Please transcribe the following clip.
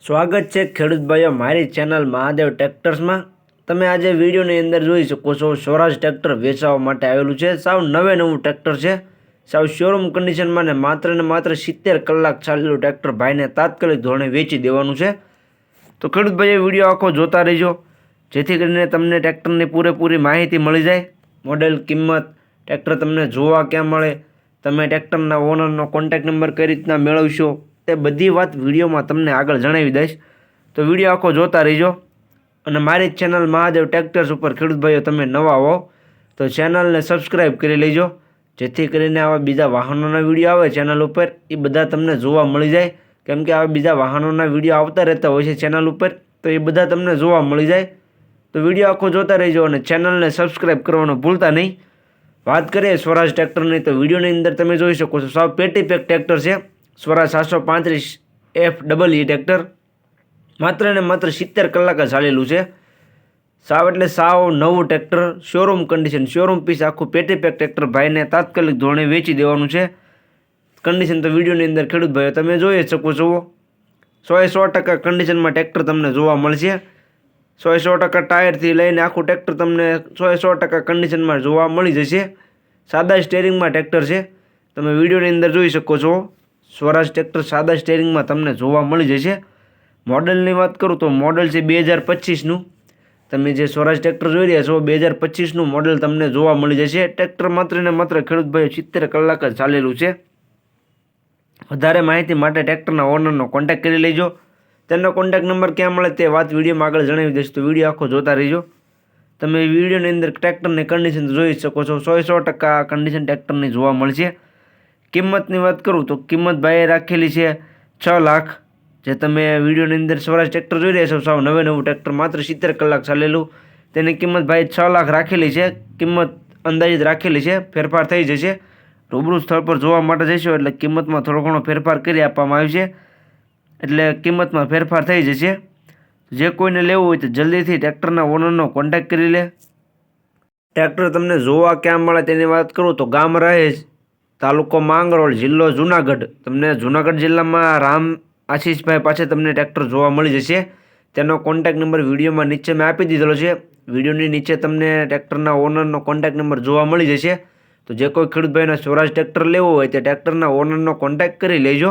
સ્વાગત છે ખેડૂત ભાઈઓ મારી ચેનલ મહાદેવ ટ્રેક્ટર્સમાં। તમે આજે વિડીયોની અંદર જોઈ શકો છો સ્વરાજ ટ્રેક્ટર વેચવા માટે આવેલું છે। સાવ નવું ટ્રેક્ટર છે, સાવ શોરૂમ કન્ડિશનમાં ને માત્ર 70 કલાક ચાલેલું ટ્રેક્ટર ભાઈને તાત્કાલિક ધોરણે વેચી દેવાનું છે। તો ખેડૂત ભાઈઓ વિડીયો આખો જોતા રહેજો, જેથી કરીને તમને ટ્રેક્ટરની પૂરેપૂરી માહિતી મળી જાય। મોડેલ, કિંમત, ટ્રેક્ટર તમને જોવા ક્યાં મળે, તમે ટ્રેક્ટરના ઓનરનો કોન્ટેક્ટ નંબર કઈ રીતના મેળવશો, તે બધી વાત વિડીયોમાં તમને આગળ જણાવી દઈશ। તો વિડીયો આખો જોતા રહેજો। અને મારી ચેનલ મહાદેવ ટ્રેક્ટર્સ ઉપર ખેડૂત ભાઈઓ તમે નવા હો તો ચેનલને સબસ્ક્રાઈબ કરી લેજો, જેથી કરીને આવા બીજા વાહનોના વિડીયો આવે ચેનલ ઉપર એ બધા તમને જોવા મળી જાય। કેમ કે આવા બીજા વાહનોના વિડીયો આવતા રહેતા હોય છે ચેનલ ઉપર, તો એ બધા તમને જોવા મળી જાય। તો વિડીયો આખો જોતા રહેજો અને ચેનલને સબસ્ક્રાઈબ કરવાનું ભૂલતા નહીં। વાત કરીએ સ્વરાજ ટ્રેક્ટરની, તો વિડીયોની અંદર તમે જોઈ શકો છો સાવ પેટી પેક ટ્રેક્ટર છે। સ્વરાજ 735 FEE ટ્રેક્ટર માત્ર ને માત્ર 70 કલાક ચાલેલું છે। સાવ એટલે સાવ નવું tractor, showroom condition, showroom piece આખું પેટી પેક ટ્રેક્ટર ભાઈને તાત્કાલિક ધોરણે વેચી દેવાનું છે। કન્ડિશન તો વિડીયોની અંદર ખેડૂત ભાઈઓ તમે જોઈ શકો છો। 100% કન્ડિશનમાં ટ્રેક્ટર તમને જોવા મળશે। 100% ટાયરથી લઈને આખું ટ્રેક્ટર તમને 100% કન્ડિશનમાં જોવા મળી જશે। સાદા સ્ટેરિંગમાં ટ્રેક્ટર છે, તમે વિડીયોની અંદર જોઈ શકો છો। સ્વરાજ ટ્રેક્ટર સાદા સ્ટેરિંગમાં તમને જોવા મળી જશે। મોડલની વાત કરું તો મોડલ છે 2025નું। તમે જે સ્વરાજ ટ્રેક્ટર જોઈ રહ્યા છો 2025નું મોડલ તમને જોવા મળી જશે। ટ્રેક્ટર માત્ર ને માત્ર ખેડૂત ભાઈઓ 70 કલાક જ ચાલેલું છે। વધારે માહિતી માટે ટ્રેક્ટરના ઓનરનો કોન્ટેક્ટ કરી લેજો। તેનો કોન્ટેક્ટ નંબર ક્યાં મળે તે વાત વિડીયોમાં આગળ જણાવી દઈશ, તો વિડીયો આખો જોતા રહેજો। તમે વિડીયોની અંદર ટ્રેક્ટરની કન્ડિશન જોઈ શકો છો। 100% કન્ડિશન ટ્રેક્ટરની જોવા મળશે। કિંમતની વાત કરું તો કિંમત ભાઈએ રાખેલી છે 6 લાખ। જે તમે વિડીયોની અંદર સ્વરાજ ટ્રેક્ટર જોઈ રહ્યા છો સાવ નવું ટ્રેક્ટર માત્ર 70 કલાક ચાલેલું, તેની કિંમત ભાઈ 6 લાખ રાખેલી છે। કિંમત અંદાજિત રાખેલી છે, ફેરફાર થઈ જશે। રૂબરૂ સ્થળ પર જોવા માટે જઈશું એટલે કિંમતમાં થોડો ઘણો ફેરફાર કરી આપવામાં આવ્યો છે, એટલે કિંમતમાં ફેરફાર થઈ જશે। જે કોઈને લેવું હોય તો જલ્દીથી ટ્રેક્ટરના ઓનરનો કોન્ટેક્ટ કરી લે। ટ્રેક્ટર તમને જોવા ક્યાં મળે તેની વાત કરું તો ગામ રહેજ, તાલુકો માંગરોળ, જિલ્લો જુનાગઢ। તમને જુનાગઢ જિલ્લામાં રામ આશીષભાઈ પાસે તમને ટ્રેક્ટર જોવા મળી જશે। તેનો કોન્ટેક્ટ નંબર વિડીયોમાં નીચે મેં આપી દીધેલો છે। વિડીયોની નીચે તમને ટ્રેક્ટરના ઓનરનો કોન્ટેક્ટ નંબર જોવા મળી જશે। તો જે કોઈ ખેડૂત ભાઈને સ્વરાજ ટ્રેક્ટર લેવું હોય તે ટ્રેક્ટરના ઓનરનો કોન્ટેક્ટ કરી લેજો।